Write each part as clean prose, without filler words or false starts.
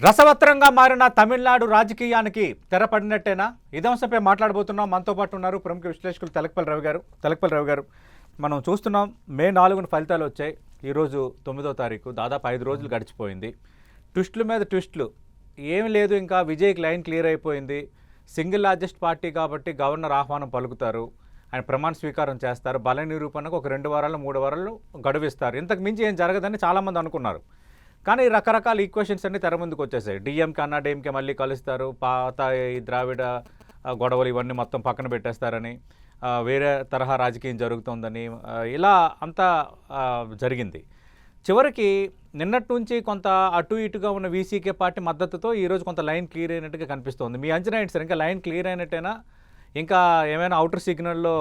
రసవత్రంగా మారిన తమిళనాడు రాజకీయానికి తెరపడినట్టేనా? ఇదే అంశంపై మాట్లాడబోతున్నాం. మనతో పాటు ఉన్నారు ప్రముఖ విశ్లేషకులు తెలకపల్లి రవి గారు. మనం చూస్తున్నాం, మే 4న ఫలితాలు వచ్చాయి. ఈరోజు 9వ తారీఖు, దాదాపు 5 రోజులు గడిచిపోయింది. ట్విస్టుల మీద ట్విస్టులు ఏం లేదు. ఇంకా విజయ్కి లైన్ క్లియర్ అయిపోయింది. సింగిల్ లార్జెస్ట్ పార్టీ కాబట్టి గవర్నర్ ఆహ్వానం పలుకుతారు, ఆయన ప్రమాణ స్వీకారం చేస్తారు, బల నిరూపణకు ఒక 2 వారాలు 3 వారాలు గడువిస్తారు. ఇంతకు మించి ఏం జరగదని చాలామంది అనుకున్నారు. కానీ రకరకాల ఈక్వేషన్స్ అన్ని తెర ముందుకు వచ్చేసాయి. డిఎంకే అన్నా డిఎంకే మళ్ళీ కలుస్తారు, పాత ఈ ద్రావిడ గొడవలు ఇవన్నీ మొత్తం పక్కన పెట్టేస్తారని, వేరే తరహా రాజకీయం జరుగుతుందని, ఇలా అంతా జరిగింది. చివరికి నిన్నటి నుంచి కొంత అటు ఇటుగా ఉన్న వీసీకే పార్టీ మద్దతుతో ఈరోజు కొంత లైన్ క్లియర్ అయినట్టుగా కనిపిస్తోంది. మీ అంచనా ఏంటి సార్? ఇంకా లైన్ క్లియర్ అయినట్టేనా? ఇంకా ఏమైనా అవుటర్ సిగ్నల్లో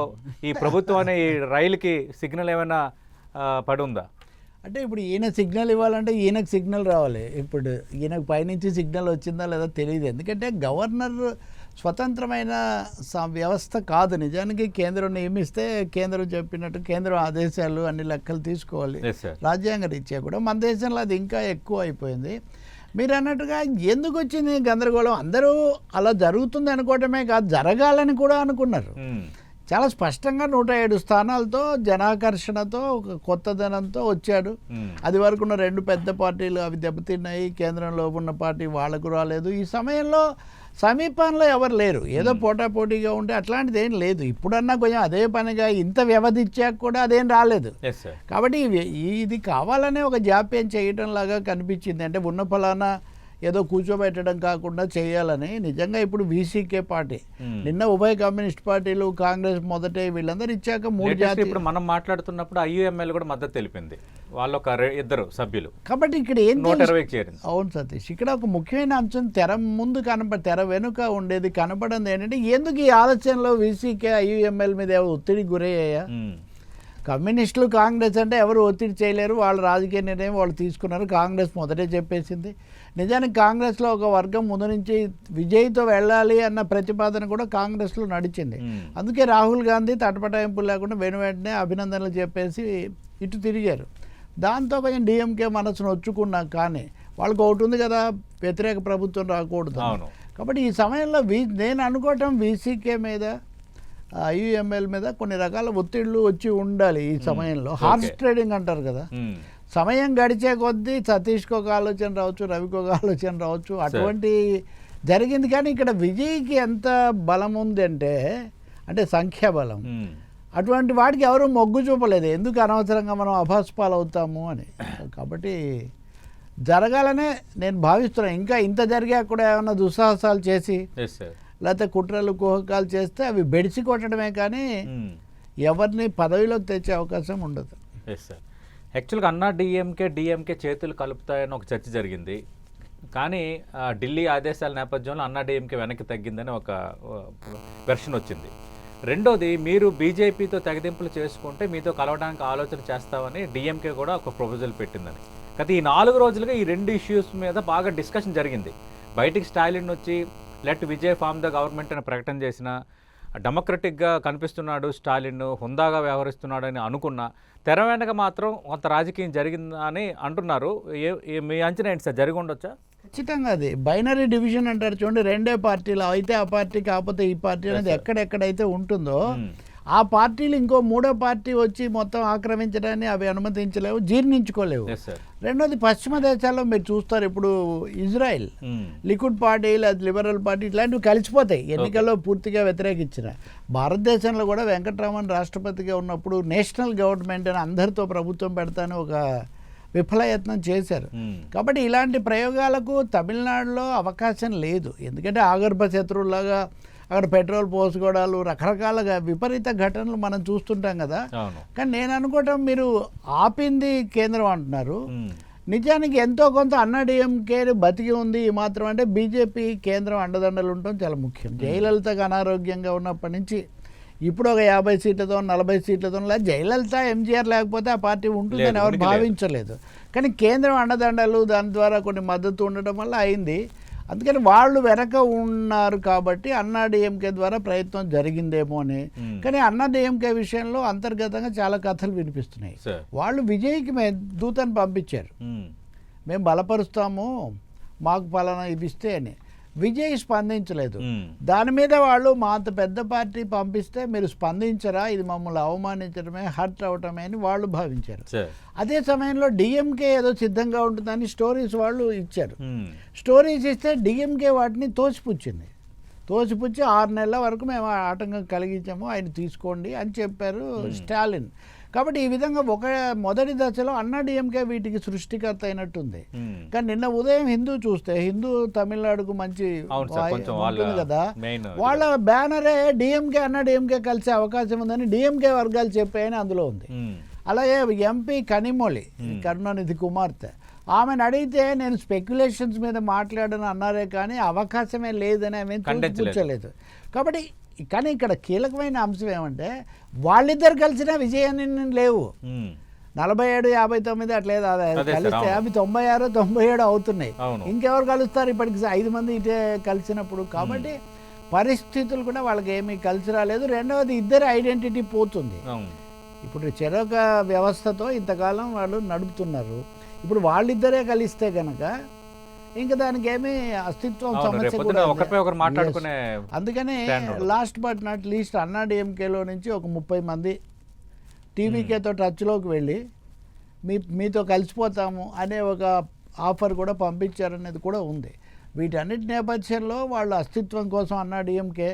ఈ ప్రభుత్వం అనే ఈ రైలుకి సిగ్నల్ ఏమైనా పడి ఉందా? అంటే ఇప్పుడు ఈయన సిగ్నల్ ఇవ్వాలంటే ఈయనకు సిగ్నల్ రావాలి. ఇప్పుడు ఈయనకు పైనుంచి సిగ్నల్ వచ్చిందా లేదా తెలియదు. ఎందుకంటే గవర్నర్ స్వతంత్రమైన వ్యవస్థ కాదు. నిజానికి కేంద్రం నియమిస్తే కేంద్రం చెప్పినట్టు కేంద్రం ఆదేశాలు అన్ని లెక్కలు తీసుకోవాలి. రాజ్యాంగ రీత్యా కూడా మన దేశంలో అది ఇంకా ఎక్కువ అయిపోయింది. మీరు అన్నట్టుగా ఎందుకు వచ్చింది గందరగోళం? అందరూ అలా జరుగుతుంది అనుకోవటమే కాదు, జరగాలని కూడా అనుకున్నారు. చాలా స్పష్టంగా 107 స్థానాలతో జనాకర్షణతో కొత్తదనంతో వచ్చాడు. అది వరకు ఉన్న 2 పెద్ద పార్టీలు అవి దెబ్బతిన్నాయి. కేంద్రంలో ఉన్న పార్టీ వాళ్లకు రాలేదు. ఈ సమయంలో సమీపంలో ఎవరు లేరు. ఏదో పోటాపోటీగా ఉంటే అట్లాంటిది ఏం లేదు. ఇప్పుడన్నా కొంచెం అదే పనిగా ఇంత వ్యవధి ఇచ్చాక కూడా అదేం రాలేదు. కాబట్టి ఇది కావాలనే ఒక జాప్యం చేయటం లాగా కనిపించింది. అంటే ఉన్న ఫలానా ఏదో కూర్చోబెట్టడం కాకుండా చేయాలని. నిజంగా ఇప్పుడు వీసీకే పార్టీ, నిన్న ఉభయ కమ్యూనిస్ట్ పార్టీలు, కాంగ్రెస్ మొదటే వీళ్ళందరూ ఇచ్చాక 3 జాతీయ, ఇప్పుడు మనం మాట్లాడుతున్నప్పుడు ఐయుఎంఎల్ కూడా మద్దతు తెలిపింది, వాళ్ళు ఒక 2 సభ్యులు. కాబట్టి ఇక్కడ ఏం 120కి చేరింది. అవును సతీష్, ఇక్కడ ఒక ముఖ్యమైన అంశం తెర ముందు తెర వెనుక ఉండేది కనపడింది ఏంటంటే, ఎందుకు ఈ ఆలోచనలో వీసీకే ఐయుఎంఎల్ మీద ఒత్తిడికి గురయ్యాయా? కమ్యూనిస్టులు కాంగ్రెస్ అంటే ఎవరు ఒత్తిడి చేయలేరు, వాళ్ళ రాజకీయ నిర్ణయం వాళ్ళు తీసుకున్నారు. కాంగ్రెస్ మొదటే చెప్పేసింది. నిజానికి కాంగ్రెస్లో ఒక వర్గం ముందు నుంచి విజయ్తో వెళ్ళాలి అన్న ప్రతిపాదన కూడా కాంగ్రెస్లో నడిచింది. అందుకే రాహుల్ గాంధీ తటపటాయింపులు లేకుండా వెంటనే అభినందనలు చెప్పేసి ఇటు తిరిగారు. దాంతో కొంచెం డిఎంకే మనసును నొచ్చుకున్నా, కానీ వాళ్ళకి ఒకటి ఉంది కదా, వ్యతిరేక ప్రభుత్వం రాకూడదు. కాబట్టి ఈ సమయంలో నేను అనుకోవటం వీసీకే మీద, ఐయుఎంఎల్ మీద కొన్ని రకాల ఒత్తిళ్లు వచ్చి ఉండాలి. ఈ సమయంలో హార్స్ ట్రేడింగ్ అంటారు కదా, సమయం గడిచే కొద్దీ సతీష్కి ఒక ఆలోచన రావచ్చు, రవికి ఒక ఆలోచన రావచ్చు, అటువంటి జరిగింది. కానీ ఇక్కడ విజయ్కి ఎంత బలం ఉంది అంటే సంఖ్యాబలం, అటువంటి వాడికి ఎవరు మొగ్గు చూపలేదు. ఎందుకు అనవసరంగా మనం అభాస్పాలు అవుతాము అని. కాబట్టి జరగాలనే నేను భావిస్తున్నాను. ఇంకా ఇంత జరిగా కూడా ఏమైనా దుస్సాహసాలు చేసి లేకపోతే కుట్రలు కుహకాలు చేస్తే అవి బెడిసి కొట్టడమే, కానీ ఎవరిని పదవిలోకి తెచ్చే అవకాశం ఉండదు. యాక్చువల్గా అన్నా డిఎంకే చేతులు కలుపుతాయని ఒక చర్చ జరిగింది. కానీ ఢిల్లీ ఆదేశాల నేపథ్యంలో అన్నా డిఎంకే వెనక్కి తగ్గిందని ఒక వెర్షన్ వచ్చింది. రెండోది, మీరు బీజేపీతో తెగదింపులు చేసుకుంటే మీతో కలవడానికి ఆలోచన చేస్తామని డిఎంకే కూడా ఒక ప్రపోజల్ పెట్టిందని. కానీ ఈ 4 రోజులుగా ఈ 2 ఇష్యూస్ మీద బాగా డిస్కషన్ జరిగింది. బయటికి స్టాలిన్ వచ్చి let Vijay form the government అని ప్రకటన చేసిన, డెమోక్రటిక్గా కనిపిస్తున్నాడు స్టాలిన్, హుందాగా వ్యవహరిస్తున్నాడని అనుకున్నా, తెర వెనక మాత్రం కొంత రాజకీయం జరిగిందని అంటున్నారు. మీ అంచనా ఏంటి సార్? జరిగి ఉండొచ్చా? ఖచ్చితంగా అది బైనరీ డివిజన్ అంటారు చూడండి, 2 పార్టీలు అయితే ఆ పార్టీ కాకపోతే ఈ పార్టీ అనేది ఎక్కడెక్కడైతే ఉంటుందో ఆ పార్టీలు ఇంకో 3వ పార్టీ వచ్చి మొత్తం ఆక్రమించడాన్ని అవి అనుమతించలేవు, జీర్ణించుకోలేవు. రెండోది, పశ్చిమ దేశాల్లో మీరు చూస్తారు, ఇప్పుడు ఇజ్రాయెల్ లిక్విడ్ పార్టీ లేదా లిబరల్ పార్టీ ఇట్లాంటివి కలిసిపోతాయి ఎన్నికల్లో పూర్తిగా వ్యతిరేకించిన. భారతదేశంలో కూడా వెంకటరామన్ రాష్ట్రపతిగా ఉన్నప్పుడు నేషనల్ గవర్నమెంట్ అని అందరితో ప్రభుత్వం పెడతాను ఒక విఫలయత్నం చేశారు. కాబట్టి ఇలాంటి ప్రయోగాలకు తమిళనాడులో అవకాశం లేదు. ఎందుకంటే ఆగర్భ శత్రువులాగా అక్కడ పెట్రోల్ పోసుకోవడాలు, రకరకాలుగా విపరీత ఘటనలు మనం చూస్తుంటాం కదా. కానీ నేను అనుకోవటం, మీరు ఆపింది కేంద్రం అంటున్నారు, నిజానికి ఎంతో కొంత అన్నా డిఎంకే బతికి ఉంది ఈ మాత్రం. అంటే బీజేపీ కేంద్రం అండదండలు ఉండటం చాలా ముఖ్యం. జయలలితకు అనారోగ్యంగా ఉన్నప్పటి నుంచి ఇప్పుడు ఒక 50 సీట్లతో 40 సీట్లతో, లేదా జయలలిత ఎంజీఆర్ లేకపోతే ఆ పార్టీ ఉంటుందని ఎవరు భావించలేదు. కానీ కేంద్రం అండదండలు, దాని ద్వారా కొన్ని మద్దతు ఉండటం వల్ల అయింది. అందుకని వాళ్ళు వెనక ఉన్నారు కాబట్టి అన్నా డిఎంకే ద్వారా ప్రయత్నం జరిగిందేమో అని. కానీ అన్నా డిఎంకే విషయంలో అంతర్గతంగా చాలా కథలు వినిపిస్తున్నాయి. వాళ్ళు విజయ్కి దూతను పంపించారు, మేము బలపరుస్తాము, మాకు పలానా ఇవి ఇస్తే అని. విజయ్ స్పందించలేదు. మ్మ్. దాని మీద వాళ్ళు మా అంత పెద్ద పార్టీ పంపిస్తే మీరు స్పందించరా, ఇది మమ్మల్ని అవమానించడమే, హర్ట్ అవటమే అని వాళ్ళు భావించారు. సార్. అదే సమయంలో డిఎంకే ఏదో సిద్ధంగా ఉంటుందని స్టోరీస్ వాళ్ళు ఇచ్చారు. మ్మ్. స్టోరీస్ ఇస్తే డిఎంకే వాటిని తోసిపుచ్చింది. 6 నెలల వరకు మేము ఆటంకం కలిగించాము, ఆయన తీసుకోండి అని చెప్పారు స్టాలిన్. కాబట్టి ఈ విధంగా మొదటి దశలో అన్నాడీఎంకే వీటికి సృష్టికర్త అయినట్టుంది. మ్మ్. కానీ నిన్న ఉదయం హిందూ చూస్తే, హిందూ తమిళనాడుకు మంచి అవును సార్, కొంచెం ఉంటుంది కదా, మెయిన్ వాళ్ళ బ్యానరే డిఎంకే అన్నాడీఎంకే కలిసే అవకాశం ఉందని డిఎంకే వర్గాలు చెప్పాయని అందులో ఉంది. మ్మ్. అలాగే ఎంపీ కనిమొళి, కరుణానిధి కుమార్తె, ఆమెను అడిగితే నేను స్పెక్యులేషన్స్ మీద మాట్లాడను అన్నారే కానీ అవకాశమే లేదని ఆమె చూపించలేదు. కాబట్టి కానీ ఇక్కడ కీలకమైన అంశం ఏమంటే వాళ్ళిద్దరు కలిసినా విజయాన్ని లేవు. 47, 59 అట్లేదు, కలిస్తే అవి 96, 97 అవుతున్నాయి. ఇంకెవరు కలుస్తారు ఇప్పటికి 5 మంది ఇటే కలిసినప్పుడు? కాబట్టి పరిస్థితులు కూడా వాళ్ళకి ఏమీ కలిసి రాలేదు. రెండవది ఇద్దరు ఐడెంటిటీ పోతుంది. ఇప్పుడు చెరొక వ్యవస్థతో ఇంతకాలం వాళ్ళు నడుపుతున్నారు. ఇప్పుడు వాళ్ళిద్దరే కలిస్తే కనుక ఇంకా దానికి ఏమీ అస్తిత్వం సమస్య కూడా. అందుకనే లాస్ట్ బట్ నాట్ లీస్ట్ అన్నాడీఎంకేలో నుంచి ఒక 30 మంది టీవీకేతో టచ్లోకి వెళ్ళి మీతో కలిసిపోతాము అనే ఒక ఆఫర్ కూడా పంపించారనేది కూడా ఉంది. వీటన్నిటి నేపథ్యంలో వాళ్ళు అస్తిత్వం కోసం అన్నాడీఎంకే,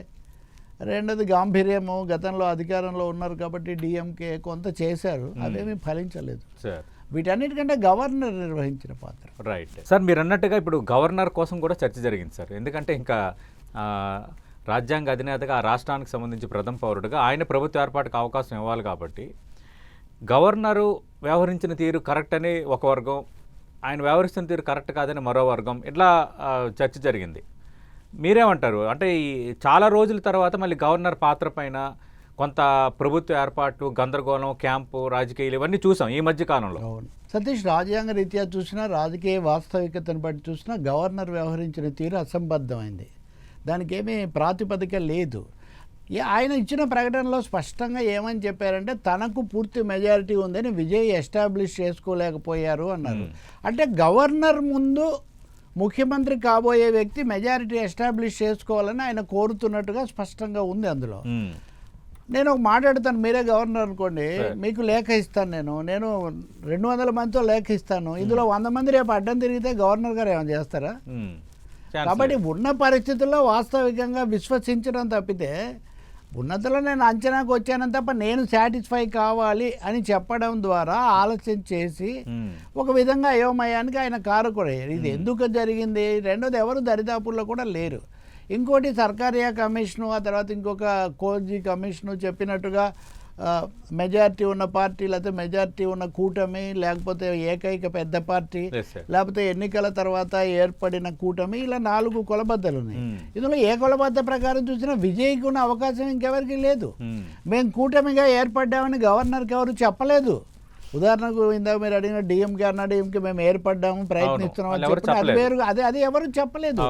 రెండోది గాంభీర్యము, గతంలో అధికారంలో ఉన్నారు కాబట్టి డిఎంకే కొంత చేశారు, అవేమీ ఫలించలేదు. వీటన్నిటికంటే గవర్నర్ నిర్వహించిన పాత్ర. రైట్ సార్, మీరు అన్నట్టుగా ఇప్పుడు గవర్నర్ కోసం కూడా చర్చ జరిగింది సార్. ఎందుకంటే ఇంకా రాజ్యాంగ అధినేతగా ఆ రాష్ట్రానికి సంబంధించి ప్రథమ పౌరుడుగా ఆయన ప్రభుత్వ ఏర్పాటుకు అవకాశం ఇవ్వాలి కాబట్టి గవర్నరు వ్యవహరించిన తీరు కరెక్ట్ అని ఒక వర్గం, ఆయన వ్యవహరిస్తున్న తీరు కరెక్ట్ కాదని మరో వర్గం, ఇట్లా చర్చ జరిగింది. మీరేమంటారు? అంటే ఈ చాలా రోజుల తర్వాత మళ్ళీ గవర్నర్ పాత్ర పైన కొంత ప్రభుత్వ ఏర్పాటు, గందరగోళం, క్యాంపు రాజకీయాలు ఇవన్నీ చూసాం ఈ మధ్య కాలంలో. సతీష్, రాజ్యాంగ రీత్యా చూసినా, రాజకీయ వాస్తవికతను బట్టి చూసినా గవర్నర్ వ్యవహరించిన తీరు అసంబద్ధమైంది. దానికి ఏమీ ప్రాతిపదిక లేదు. ఆయన ఇచ్చిన ప్రకటనలో స్పష్టంగా ఏమని చెప్పారంటే తనకు పూర్తి మెజారిటీ ఉందని విజయ్ ఎస్టాబ్లిష్ చేసుకోలేకపోయారు అన్నారు. అంటే గవర్నర్ ముందు ముఖ్యమంత్రి కాబోయే వ్యక్తి మెజారిటీ ఎస్టాబ్లిష్ చేసుకోవాలని ఆయన కోరుతున్నట్టుగా స్పష్టంగా ఉంది అందులో. నేను ఒక మాట్లాడతాను, మీరే గవర్నర్ అనుకోండి, మీకు లేఖ ఇస్తాను, నేను 200 మందితో లేఖ ఇస్తాను, ఇందులో 100 మంది రేపు అడ్డం తిరిగితే గవర్నర్ గారు ఏమైనా చేస్తారా? కాబట్టి ఉన్న పరిస్థితుల్లో వాస్తవికంగా విశ్వసించడం తప్పితే, ఉన్నతలో నేను అంచనాకు వచ్చాను తప్ప నేను సాటిస్ఫై కావాలి అని చెప్పడం ద్వారా ఆలస్యం చేసి ఒక విధంగా అయోమయానికి ఆయన కారకుడయ్యారు. ఇది ఎందుకు జరిగింది? రెండోది, ఎవరు దరిదాపుల్లో కూడా లేరు. ఇంకోటి, సర్కారియా కమిషను, ఆ తర్వాత ఇంకొక కోజీ కమిషను చెప్పినట్టుగా మెజారిటీ ఉన్న పార్టీ, లేకపోతే మెజారిటీ ఉన్న కూటమి, లేకపోతే ఏకైక పెద్ద పార్టీ, లేకపోతే ఎన్నికల తర్వాత ఏర్పడిన కూటమి, ఇలా 4 కొలబద్దలు ఉన్నాయి. ఇందులో ఏ కొలబద్ద ప్రకారం చూసినా విజయ్కి ఉన్న అవకాశం ఇంకెవరికి లేదు. మేము కూటమిగా ఏర్పడ్డామని గవర్నర్కి ఎవరు చెప్పలేదు. ఉదాహరణకు ఇందాక మీరు అడిగిన డిఎంకే అన్నాడీఎంకే మేము ఏర్పడ్డాము, ప్రయత్నిస్తున్నాం అని చెప్పి అది వేరు, అది ఎవరు చెప్పలేదు.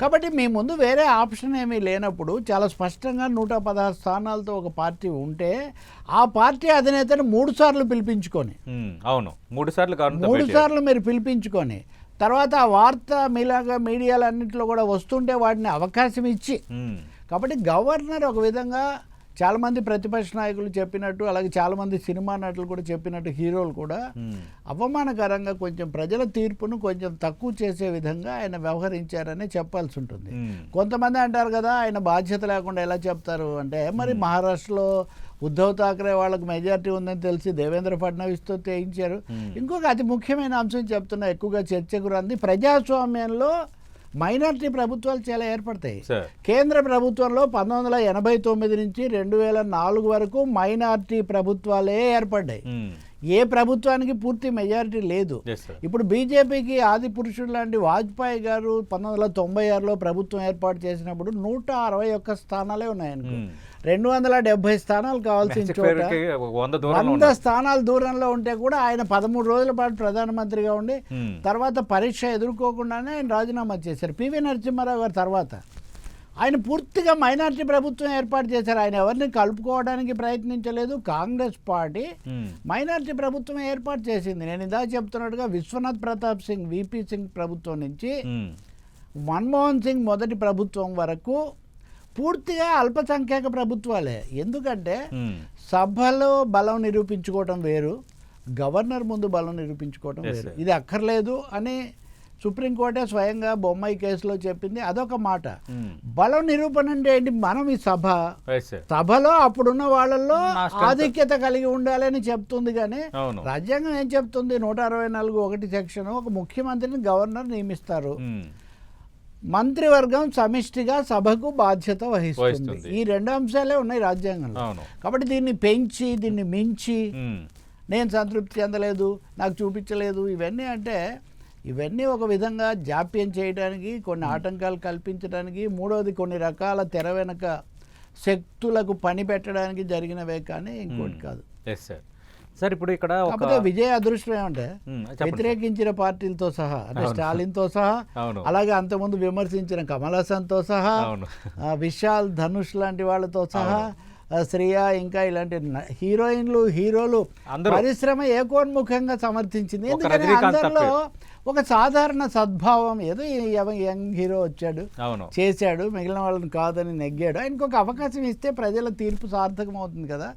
కాబట్టి మీ ముందు వేరే ఆప్షన్ ఏమీ లేనప్పుడు చాలా స్పష్టంగా 116 స్థానాలతో ఒక పార్టీ ఉంటే ఆ పార్టీ అధినేతను 3 సార్లు పిలిపించుకొని, 3 సార్లు మీరు పిలిపించుకొని, తర్వాత ఆ వార్త మీడియాలన్నింటిలో కూడా వస్తుంటే వాటిని అవకాశం ఇచ్చి, కాబట్టి గవర్నర్ ఒక విధంగా చాలామంది ప్రతిపక్ష నాయకులు చెప్పినట్టు, అలాగే చాలామంది సినిమా నటులు కూడా చెప్పినట్టు, హీరోలు కూడా అవమానకరంగా కొంచెం ప్రజల తీర్పును కొంచెం తక్కువ చేసే విధంగా ఆయన వ్యవహరించారని చెప్పాల్సి ఉంటుంది. కొంతమంది అంటారు కదా, ఆయన బాధ్యత లేకుండా ఎలా చెప్తారు అంటే, మరి మహారాష్ట్రలో ఉద్ధవ్ ఠాక్రే వాళ్ళకు మెజారిటీ ఉందని తెలిసి దేవేంద్ర ఫడ్నవీస్తో చేయించారు. ఇంకొక అతి ముఖ్యమైన అంశం చెప్తున్నా, ఎక్కువగా చర్చకు రంది, ప్రజాస్వామ్యంలో మైనారిటీ ప్రభుత్వాలు చాలా ఏర్పడతాయి. కేంద్ర ప్రభుత్వంలో 1989 నుంచి 2004 వరకు మైనారిటీ ప్రభుత్వాలే ఏర్పడ్డాయి. ఏ ప్రభుత్వానికి పూర్తి మెజారిటీ లేదు. ఇప్పుడు బీజేపీకి ఆది పురుషుడు లాంటి వాజ్పేయి గారు 1996లో ప్రభుత్వం ఏర్పాటు చేసినప్పుడు 161 స్థానాలే ఉన్నాయనుకో, 270 స్థానాలు కావాల్సిన చోట 100 స్థానాల దూరంలో ఉంటే కూడా ఆయన 13 రోజుల పాటు ప్రధానమంత్రిగా ఉండి తర్వాత పరీక్ష ఎదుర్కోకుండానే ఆయన రాజీనామా చేశారు. పివి నరసింహారావు గారు తర్వాత ఆయన పూర్తిగా మైనారిటీ ప్రభుత్వం ఏర్పాటు చేశారు. ఆయన ఎవరిని కలుపుకోవడానికి ప్రయత్నించలేదు. కాంగ్రెస్ పార్టీ మైనారిటీ ప్రభుత్వం ఏర్పాటు చేసింది. నేను ఇందాక చెప్తున్నట్టుగా విశ్వనాథ్ ప్రతాప్ సింగ్ విపి సింగ్ ప్రభుత్వం నుంచి మన్మోహన్ సింగ్ మొదటి ప్రభుత్వం వరకు పూర్తిగా అల్పసంఖ్యాక ప్రభుత్వాలే. ఎందుకంటే సభలో బలం నిరూపించుకోవటం వేరు, గవర్నర్ ముందు బలం నిరూపించుకోవటం వేరు. ఇది అక్కర్లేదు అని సుప్రీంకోర్టే స్వయంగా బొమ్మాయి కేసులో చెప్పింది. అదొక మాట. బలం నిరూపణ అంటే ఏంటి? మనం ఈ సభలో అప్పుడున్న వాళ్ళల్లో ఆధిక్యత కలిగి ఉండాలని చెప్తుంది. కానీ రాజ్యాంగం ఏం చెప్తుంది? 164(1) సెక్షన్ ఒక ముఖ్యమంత్రిని గవర్నర్ నియమిస్తారు, మంత్రివర్గం సమిష్టిగా సభకు బాధ్యత వహిస్తుంది. ఈ రెండు అంశాలే ఉన్నాయి రాజ్యాంగంలో. కాబట్టి దీన్ని పెంచి దీన్ని మించి నేను సంతృప్తి చెందలేదు, నాకు చూపించలేదు, ఇవన్నీ ఒక విధంగా జాప్యం చేయడానికి, కొన్ని ఆటంకాలు కల్పించడానికి, మూడవది కొన్ని రకాల తెర వెనక శక్తులకు పని పెట్టడానికి జరిగినవే కానీ ఇంకోటి కాదు. సార్ ఇప్పుడు ఇక్కడ విజయ అదృష్టం ఏమంటే వ్యతిరేకించిన పార్టీలతో సహా, అంటే స్టాలిన్తో సహా, అలాగే అంతకుముందు విమర్శించిన కమల్ హాసన్తో సహా, విశాల్ ధనుష్ లాంటి వాళ్ళతో సహా, శ్రియా, ఇంకా ఇలాంటి హీరోయిన్లు హీరోలు పరిశ్రమ ఏకోన్ముఖంగా సమర్థించింది. ఎందుకంటే అందరిలో ఒక సాధారణ సద్భావం, ఏదో యంగ్ హీరో వచ్చాడు చేశాడు, మిగిలిన వాళ్ళని కాదని నెగ్గాడు, ఆయనకు ఒక అవకాశం ఇస్తే ప్రజల తీర్పు సార్థకం అవుతుంది కదా.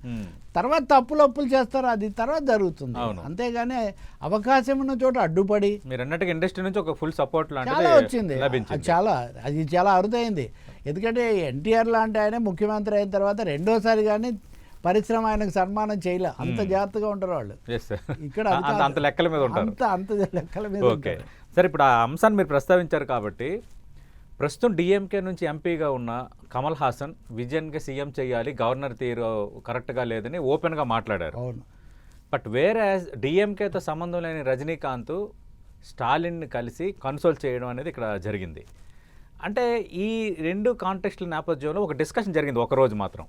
తర్వాత తప్పులు చేస్తారు, అది తర్వాత జరుగుతుంది. అంతేగాని అవకాశం ఉన్న చోట అడ్డుపడి మీరు అన్నట్టుగా ఇండస్ట్రీ నుంచి ఒక ఫుల్ సపోర్ట్ చాలా వచ్చింది. అది చాలా అరుదైంది. ఎందుకంటే ఎన్టీఆర్ లాంటి ఆయన ముఖ్యమంత్రి అయిన తర్వాత రెండోసారి కానీ పరిశ్రమ ఆయనకు సన్మానం చేయలే. అంత జాగ్రత్తగా ఉంటారు వాళ్ళు. ఇక్కడ అంత లెక్కల మీద ఉంటారు. అంత లెక్కల మీద. ఓకే సార్, ఇప్పుడు ఆ అంశాన్ని మీరు ప్రస్తావించారు కాబట్టి ప్రస్తుతం డిఎంకే నుంచి ఎంపీగా ఉన్న కమల్ హాసన్ విజయన్కి సీఎం చేయాలి, గవర్నర్ తీరు కరెక్ట్గా లేదని ఓపెన్గా మాట్లాడారు. అవును. బట్ వేరే డిఎంకేతో సంబంధం లేని రజనీకాంత్ స్టాలిన్ని కలిసి కన్సోల్ చేయడం అనేది ఇక్కడ జరిగింది. అంటే ఈ రెండు కాంటెక్స్ట్ల నేపథ్యంలో ఒక డిస్కషన్ జరిగింది ఒకరోజు మాత్రం.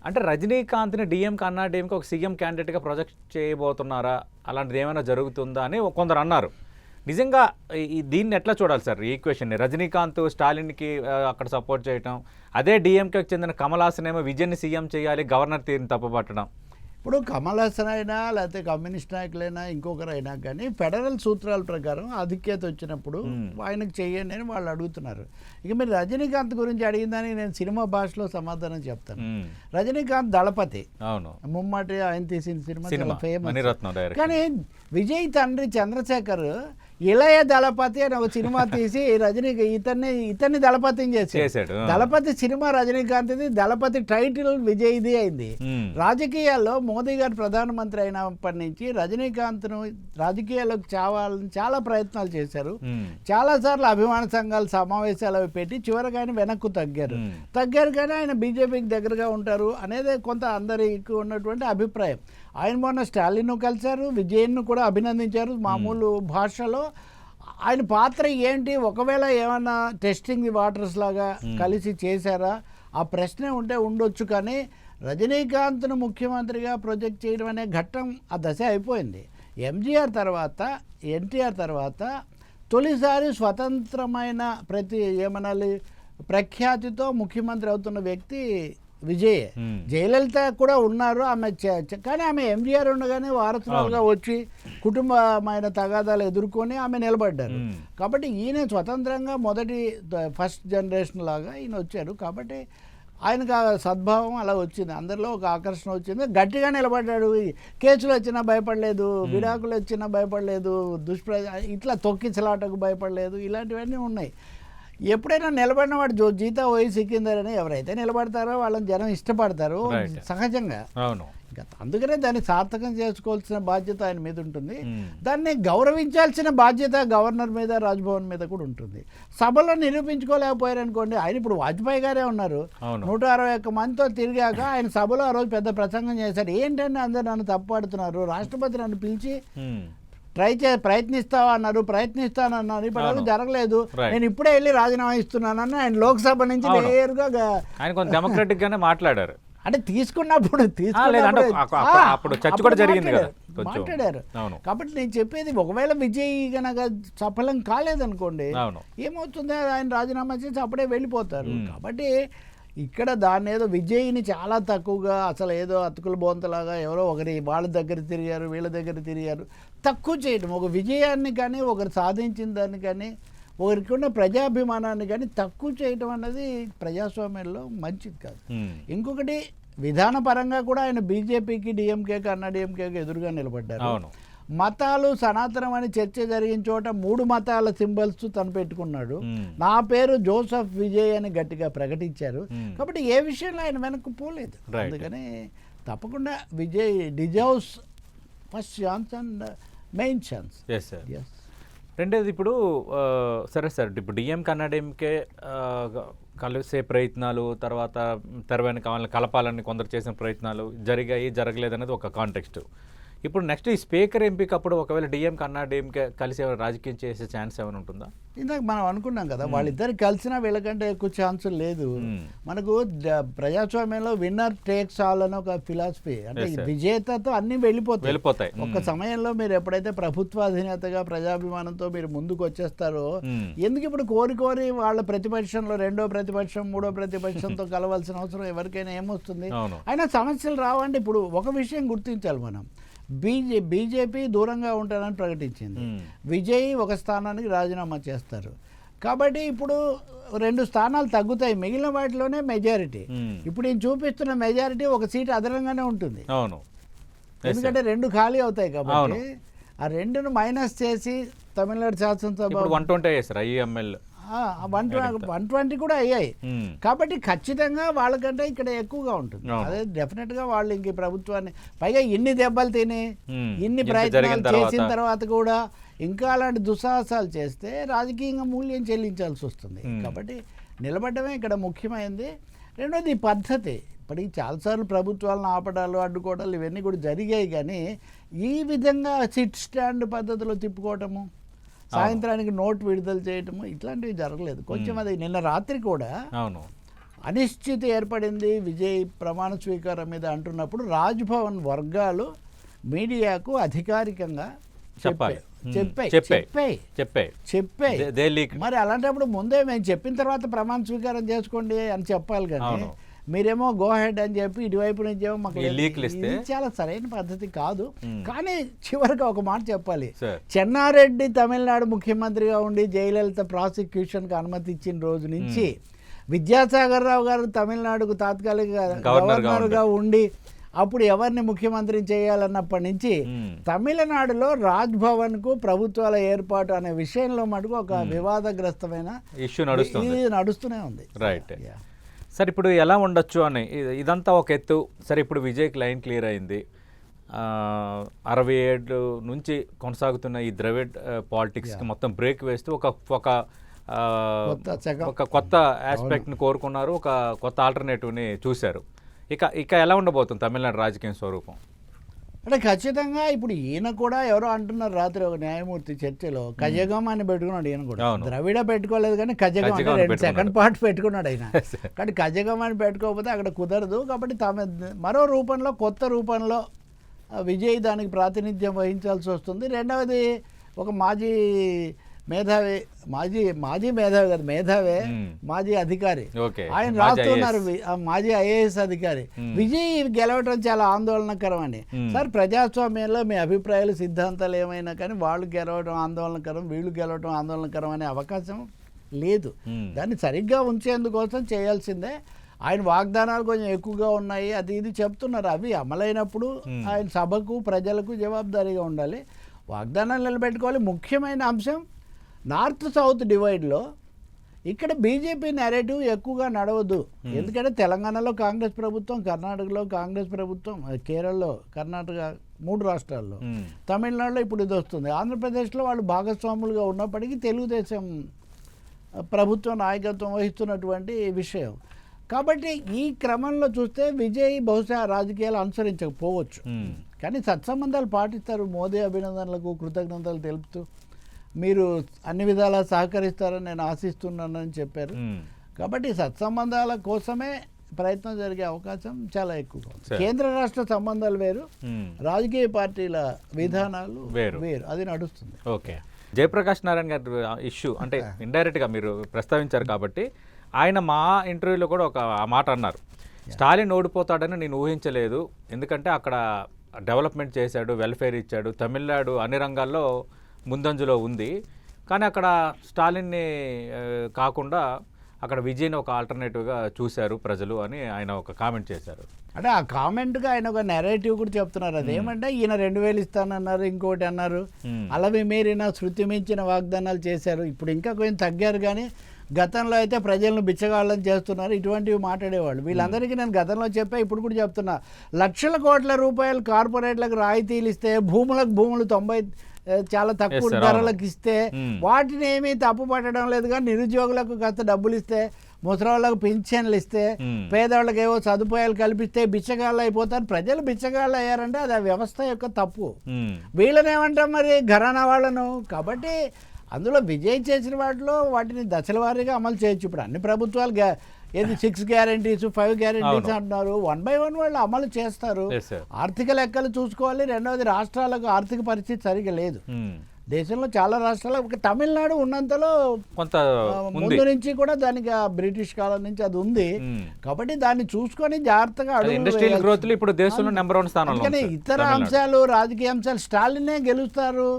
అంటే రజనీకాంత్ని డిఎంకే అన్నా డిఎంకే ఒక సీఎం క్యాండిడేట్గా ప్రొజెక్ట్ చేయబోతున్నారా, అలాంటిది ఏమైనా జరుగుతుందా అని కొందరు అన్నారు. నిజంగా దీన్ని ఎట్లా చూడాలి సార్? ఈ ఈక్వేషన్ని రజనీకాంత్ స్టాలిన్కి అక్కడ సపోర్ట్ చేయటం, అదే డిఎంకేకి చెందిన కమల్ హాసన్ ఏమో విజయన్ని సీఎం చేయాలి, గవర్నర్ తీరుని తప్పుపట్టడం. ఇప్పుడు కమల్ హాసన్ అయినా లేకపోతే కమ్యూనిస్ట్ నాయకులైనా ఇంకొకరైనా కానీ ఫెడరల్ సూత్రాల ప్రకారం ఆధిక్యత వచ్చినప్పుడు ఆయనకు చెయ్యండి అని వాళ్ళు అడుగుతున్నారు. ఇక మీరు రజనీకాంత్ గురించి అడిగిందని నేను సినిమా భాషలో సమాధానం చెప్తాను. రజనీకాంత్ దళపతి, ముమ్మాటి ఆయన తీసిన సినిమా ఫేమస్. కానీ విజయ్ తండ్రి చంద్రశేఖర్ ఇళయ దళపతి అని ఒక సినిమా తీసి ఇతన్ని దళపతిని చేశాడు. దళపతి సినిమా రజనీకాంత్ది, దళపతి టైటిల్ విజయ్ది అయింది. రాజకీయాల్లో మోదీ గారు ప్రధానమంత్రి అయినప్పటి నుంచి రజనీకాంత్ను రాజకీయాల్లోకి చావాలని చాలా ప్రయత్నాలు చేశారు. చాలా సార్లు అభిమాన సంఘాల సమావేశాలు అవి పెట్టి చివరికి ఆయన వెనక్కు తగ్గారు కానీ ఆయన బీజేపీకి దగ్గరగా ఉంటారు అనేది కొంత అందరికి ఉన్నటువంటి అభిప్రాయం. ఆయన మొన్న స్టాలిన్ను కలిశారు, విజయన్ను కూడా అభినందించారు మామూలు భాషలో. ఆయన పాత్ర ఏంటి, ఒకవేళ ఏమన్నా టెస్టింగ్ ది వాటర్స్ లాగా కలిసి చేశారా, ఆ ప్రశ్నే ఉండొచ్చు. కానీ రజనీకాంత్ను ముఖ్యమంత్రిగా ప్రొజెక్ట్ చేయడం అనే ఘట్టం ఆ దశ అయిపోయింది. ఎంజీఆర్ తర్వాత ఎన్టీఆర్ తర్వాత తొలిసారి స్వతంత్రమైన ప్రఖ్యాతితో ముఖ్యమంత్రి అవుతున్న వ్యక్తి విజయ్. జయలలిత కూడా ఉన్నారు ఆమె, కానీ ఆమె ఎంజీఆర్ ఉండగానే వారసురాలుగా వచ్చి కుటుంబమైన తగాదాలు ఎదుర్కొని ఆమె నిలబడ్డారు. కాబట్టి ఈయన స్వతంత్రంగా ఫస్ట్ జనరేషన్ లాగా ఈయన వచ్చారు. కాబట్టి ఆయనకు ఆ సద్భావం అలా వచ్చింది, అందరిలో ఒక ఆకర్షణ వచ్చింది. గట్టిగా నిలబడ్డాడు. కేసులు వచ్చినా భయపడలేదు, విడాకులు వచ్చినా భయపడలేదు, ఇట్లా తొక్కిసలాటకు భయపడలేదు. ఇలాంటివన్నీ ఉన్నాయి. ఎప్పుడైనా నిలబడిన వాడు జీతా పోయి సిక్కిందర్ అని ఎవరైతే నిలబడతారో వాళ్ళని జనం ఇష్టపడతారు సహజంగా. అందుకనే దాన్ని సార్థకం చేసుకోవాల్సిన బాధ్యత ఆయన మీద ఉంటుంది. దాన్ని గౌరవించాల్సిన బాధ్యత గవర్నర్ మీద, రాజ్భవన్ మీద కూడా ఉంటుంది. సభలో నిరూపించుకోలేకపోయారనుకోండి, ఆయన ఇప్పుడు వాజ్పేయి గారే ఉన్నారు, 161 మందితో తిరిగాక ఆయన సభలో ఆ రోజు పెద్ద ప్రసంగం చేశారు. ఏంటంటే అందరు నన్ను తప్పుపడుతున్నారు, రాష్ట్రపతి నన్ను పిలిచి ప్రయత్నిస్తావా అన్నారు, ప్రయత్నిస్తానన్నారు, ఇప్పుడు జరగలేదు, నేను ఇప్పుడే వెళ్ళి రాజీనామా ఇస్తున్నానని ఆయన లోక్సభ నుంచి నేరుగా డెమోక్రాటిక్ గానే మాట్లాడారు. అంటే తీసుకున్నప్పుడు లేదంటే అప్పుడు చర్చ కూడా జరిగింది కదా కొంచెం. మాట్లాడారు. అవును. కాబట్టి నేను చెప్పేది ఒకవేళ విజయ్ గనక సఫలం కాలేదనుకోండి, అవును. ఏమవుతుంది, ఆయన రాజీనామా చేసి అప్పుడే వెళ్ళిపోతారు. కాబట్టి ఇక్కడ దాన్ని ఏదో విజయ్ని చాలా తక్కువగా, అసలు ఏదో అతుకుల బోంతలాగా ఎవరో ఒకరి వాళ్ళ దగ్గర తిరిగారు, వీళ్ళ దగ్గర తిరిగారు, తక్కువ చేయడం, ఒక విజయాన్ని కానీ ఒకరు సాధించిన దాన్ని కానీ ఒకరికి ఉన్న ప్రజాభిమానాన్ని కానీ తక్కువ చేయడం అన్నది ప్రజాస్వామ్యంలో మంచిది కాదు. ఇంకొకటి విధానపరంగా కూడా ఆయన బీజేపీకి, డిఎంకేకి, అన్నా డిఎంకేకి ఎదురుగా నిలబడ్డారు. అవును. మతాలు సనాతనం అని చర్చ జరిగిన చోట 3 మతాల సింబల్స్ తను పెట్టుకున్నాడు. నా పేరు జోసెఫ్ విజయ్ అని గట్టిగా ప్రకటించారు. కాబట్టి ఏ విషయంలో ఆయన వెనక్కు పోలేదు. అందుకని తప్పకుండా Vijay deserves first chance and main chance. రెండోది ఇప్పుడు సరే సార్, ఇప్పుడు డిఎంకే అన్నా డిఎంకే కలిసే ప్రయత్నాలు, తర్వాత తెర వెనక వాళ్ళని కలపాలని కొందరు చేసిన ప్రయత్నాలు జరిగాయి, జరగలేదనేది ఒక కాంటెక్స్ట్. ఇప్పుడు నెక్స్ట్ ఈ స్పీకర్ ఎంపిక అప్పుడు ఒకవేళ డిఎంకే అన్నా డిఎంకే కలిసి రాజకీయం చేసే ఛాన్స్ ఏమైనా ఉంటుందా? ఇందాక మనం అనుకున్నాం కదా, వాళ్ళిద్దరు కలిసినా వీళ్ళకంటే ఎక్కువ ఛాన్సులు లేదు. మనకు ప్రజాస్వామ్యంలో విన్నర్ టేక్స్ ఆల్ అని ఒక ఫిలాసఫీ, అంటే విజేతతో అన్ని వెళ్ళిపోతాయి. ఒక సమయంలో మీరు ఎప్పుడైతే ప్రభుత్వ అధినేతగా ప్రజాభిమానంతో మీరు ముందుకు వచ్చేస్తారో, ఎందుకు ఇప్పుడు కోరి వాళ్ళ ప్రతిపక్షంలో రెండో ప్రతిపక్షం, మూడో ప్రతిపక్షంతో కలవాల్సిన అవసరం ఎవరికైనా ఏమొస్తుంది? అయినా సమస్యలు రావండి. ఇప్పుడు ఒక విషయం గుర్తించాలి మనం, బీజేపీ దూరంగా ఉంటానని ప్రకటించింది, విజయ్ ఒక స్థానానికి రాజీనామా చేస్తారు. కాబట్టి ఇప్పుడు 2 స్థానాలు తగ్గుతాయి, మిగిలిన వాటిలోనే మెజారిటీ. ఇప్పుడు నేను చూపిస్తున్న మెజారిటీ ఒక సీట్ అదనంగానే ఉంటుంది, ఎందుకంటే 2 ఖాళీ అవుతాయి. కాబట్టి ఆ 2ను మైనస్ చేసి తమిళనాడు శాసనసభ 120 కూడా అయ్యాయి. కాబట్టి ఖచ్చితంగా వాళ్ళకంటే ఇక్కడ ఎక్కువగా ఉంటుంది. అదే డెఫినెట్గా వాళ్ళు ఇంక ప్రభుత్వాన్ని, పైగా ఇన్ని దెబ్బలు తిని ఇన్ని ప్రయత్నాలు చేసిన తర్వాత కూడా ఇంకా అలాంటి దుస్సాహసాలు చేస్తే రాజకీయంగా మూల్యం చెల్లించాల్సి వస్తుంది. కాబట్టి నిలబడమే ఇక్కడ ముఖ్యమైనది. రెండోది ఈ పద్ధతి, ఇప్పటికి చాలాసార్లు ప్రభుత్వాలను ఆపడాలు, అడ్డుకోవడాలు ఇవన్నీ కూడా జరిగాయి. కానీ ఈ విధంగా సిట్ స్టాండ్ పద్ధతిలో తిప్పుకోవటము, సాయంత్రానికి నోట్ విడుదల చేయటము, ఇట్లాంటివి జరగలేదు. కొంచెం అది నిన్న రాత్రి కూడా అనిశ్చితి ఏర్పడింది విజయ్ ప్రమాణ స్వీకారం మీద అంటున్నప్పుడు రాజ్భవన్ వర్గాలు మీడియాకు అధికారికంగా చెప్పాయి. మరి అలాంటప్పుడు ముందే మేము చెప్పిన తర్వాత ప్రమాణ స్వీకారం చేసుకోండి అని చెప్పాలి. కానీ మీరేమో గో హెడ్ అని చెప్పి ఇటువైపు నుంచి ఏమో మాకు ఇది చాలా సరైన పద్ధతి కాదు. కానీ చివరికి ఒక మాట చెప్పాలి, చెన్నారెడ్డి తమిళనాడు ముఖ్యమంత్రిగా ఉండి జయలలిత ప్రాసిక్యూషన్కి అనుమతి ఇచ్చిన రోజు నుంచి విద్యాసాగర్ రావు గారు తమిళనాడుకు తాత్కాలిక గవర్నర్గా ఉండి అప్పుడు ఎవరిని ముఖ్యమంత్రిని చేయాలన్నప్పటి నుంచి తమిళనాడులో రాజ్భవన్కు ప్రభుత్వాల ఏర్పాటు అనే విషయంలో మటుకు ఒక వివాదగ్రస్తమైన ఇష్యూ నడుస్తూనే ఉంది. రైట్ సార్, ఇప్పుడు ఎలా ఉండొచ్చు అని ఇదంతా ఒక ఎత్తు. సరే, ఇప్పుడు విజయ్కి లైన్ క్లియర్ అయింది. 67 నుంచి కొనసాగుతున్న ఈ ద్రవిడ్ పాలిటిక్స్కి మొత్తం బ్రేక్ వేస్తూ ఒక కొత్త ఆస్పెక్ట్ని కోరుకున్నారు, ఒక కొత్త ఆల్టర్నేటివ్ని చూశారు. ఇక ఎలా ఉండబోతుంది తమిళనాడు రాజకీయ స్వరూపం? అంటే ఖచ్చితంగా ఇప్పుడు ఈయన కూడా ఎవరో అంటున్నారు రాత్రి ఒక న్యాయమూర్తి చర్చలో, కజగం అని పెట్టుకున్నాడు ఈయన కూడా. ద్రవిడ పెట్టుకోలేదు కానీ కజగం అంటే సెకండ్ పార్ట్ పెట్టుకున్నాడు ఆయన. కానీ కజగం అని పెట్టుకోకపోతే అక్కడ కుదరదు. కాబట్టి మరో రూపంలో, కొత్త రూపంలో విజయ్ దానికి ప్రాతినిధ్యం వహించాల్సి వస్తుంది. రెండవది ఒక మాజీ మేధావి, మాజీ అధికారి, ఆయన రాస్తున్నారు, మాజీ ఐఏఎస్ అధికారి, విజయ్ గెలవటం చాలా ఆందోళనకరం అని. సార్, ప్రజాస్వామ్యంలో మీ అభిప్రాయాలు, సిద్ధాంతాలు ఏమైనా కానీ వాళ్ళు గెలవడం ఆందోళనకరం, వీళ్ళు గెలవడం ఆందోళనకరం అనే అవకాశం లేదు. దాన్ని సరిగ్గా ఉంచేందుకోసం చేయాల్సిందే. ఆయన వాగ్దానాలు కొంచెం ఎక్కువగా ఉన్నాయి, అది ఇది చెప్తున్నారు. అవి అమలైనప్పుడు ఆయన సభకు, ప్రజలకు జవాబుదారీగా ఉండాలి, వాగ్దానాలు నిలబెట్టుకోవాలి. ముఖ్యమైన అంశం నార్త్ సౌత్ డివైడ్లో ఇక్కడ బీజేపీ నెరేటివ్ ఎక్కువగా నడవద్దు. ఎందుకంటే తెలంగాణలో కాంగ్రెస్ ప్రభుత్వం, కర్ణాటకలో కాంగ్రెస్ ప్రభుత్వం, కేరళలో, కర్ణాటక 3 రాష్ట్రాల్లో, తమిళనాడులో ఇప్పుడు ఇది వస్తుంది. ఆంధ్రప్రదేశ్లో వాళ్ళు భాగస్వాములుగా ఉన్నప్పటికీ తెలుగుదేశం ప్రభుత్వం నాయకత్వం వహిస్తున్నటువంటి విషయం. కాబట్టి ఈ క్రమంలో చూస్తే విజయ్ బహుశా రాజకీయాలు అనుసరించకపోవచ్చు, కానీ సత్సంబంధాలు పాటిస్తారు. మోదీ అభినందనలకు కృతజ్ఞతలు తెలుపుతూ మీరు అన్ని విధాలా సహకరిస్తారని నేను ఆశిస్తున్నానని చెప్పారు. కాబట్టి సత్సంబంధాల కోసమే ప్రయత్నం జరిగే అవకాశం చాలా ఎక్కువగా ఉంది. సరే. కేంద్ర రాష్ట్ర సంబంధాలు వేరు, రాజకీయ పార్టీల విధానాలు వేరు. వేరు, అది నడుస్తుంది. ఓకే, జయప్రకాష్ నారాయణ గారి ఇష్యూ అంటే ఇండైరెక్ట్గా మీరు ప్రస్తావించారు కాబట్టి ఆయన మా ఇంటర్వ్యూలో కూడా ఒక మాట అన్నారు, స్టాలిన్ ఓడిపోతాడని నేను ఊహించలేదు, ఎందుకంటే అక్కడ డెవలప్మెంట్ చేశాడు, వెల్ఫేర్ ఇచ్చాడు, తమిళనాడు అన్ని రంగాల్లో ముందంజలో ఉంది, కానీ అక్కడ స్టాలిన్ని కాకుండా అక్కడ విజయ్ని ఒక ఆల్టర్నేటివ్గా చూశారు ప్రజలు అని ఆయన ఒక కామెంట్ చేశారు. అంటే ఆ కామెంట్గా ఆయన ఒక నెరేటివ్ కూడా చెప్తున్నారు. అదేమంటే ఈయన 2000 ఇస్తానన్నారు, ఇంకోటి అన్నారు, అలవి మీరిన శృతి మించిన వాగ్దానాలు చేశారు. ఇప్పుడు ఇంకా కొంచెం తగ్గారు, కానీ గతంలో అయితే ప్రజలను బిచ్చగాళ్ళని చేస్తున్నారు, ఇటువంటివి మాట్లాడేవాళ్ళు. వీళ్ళందరికీ నేను గతంలో చెప్పా, ఇప్పుడు కూడా చెప్తున్నా, లక్షల కోట్ల రూపాయలు కార్పొరేట్లకు రాయితీలు ఇస్తే, భూములు 90 చాలా తక్కువ ధరలకు ఇస్తే వాటిని ఏమీ తప్పు పట్టడం లేదు, కానీ నిరుద్యోగులకు కాస్త డబ్బులు ఇస్తే, ముసలివాళ్ళకు పింఛన్లు ఇస్తే, పేదవాళ్ళకి ఏవో సదుపాయాలు కల్పిస్తే బిచ్చగాళ్ళు అయిపోతారు. ప్రజలు బిచ్చగాళ్ళు అయ్యారంటే అది ఆ వ్యవస్థ యొక్క తప్పు. వీళ్ళని ఏమంటాం మరి, ఘరానా వాళ్ళను. కాబట్టి అందులో విజయ్ చేసిన వాటిని దశల వారీగా అమలు చేయొచ్చు. ఇప్పుడు అన్ని ప్రభుత్వాలు ఏది 6 గ్యారెంటీస్ 5 గ్యారెంటీస్ అంటున్నారు, 1 by 1 వాళ్ళు అమలు చేస్తారు. ఆర్థిక లెక్కలు చూసుకోవాలి. రెండవది, రాష్ట్రాలకు ఆర్థిక పరిస్థితి సరిగా లేదు. దేశంలో చాలా రాష్ట్రాలు, తమిళనాడు ఉన్నంతలో కొంత ముందు నుంచి కూడా దానికి బ్రిటిష్ కాలం నుంచి అది ఉంది. కాబట్టి దాన్ని చూసుకొని జాగ్రత్తగా ఇండస్ట్రియల్ గ్రోత్ ఇప్పుడు దేశంలో నెంబర్ 1 స్థానంలో. కానీ ఇతర అంశాలు, రాజకీయ అంశాలు స్టాలినే గెలుస్తారు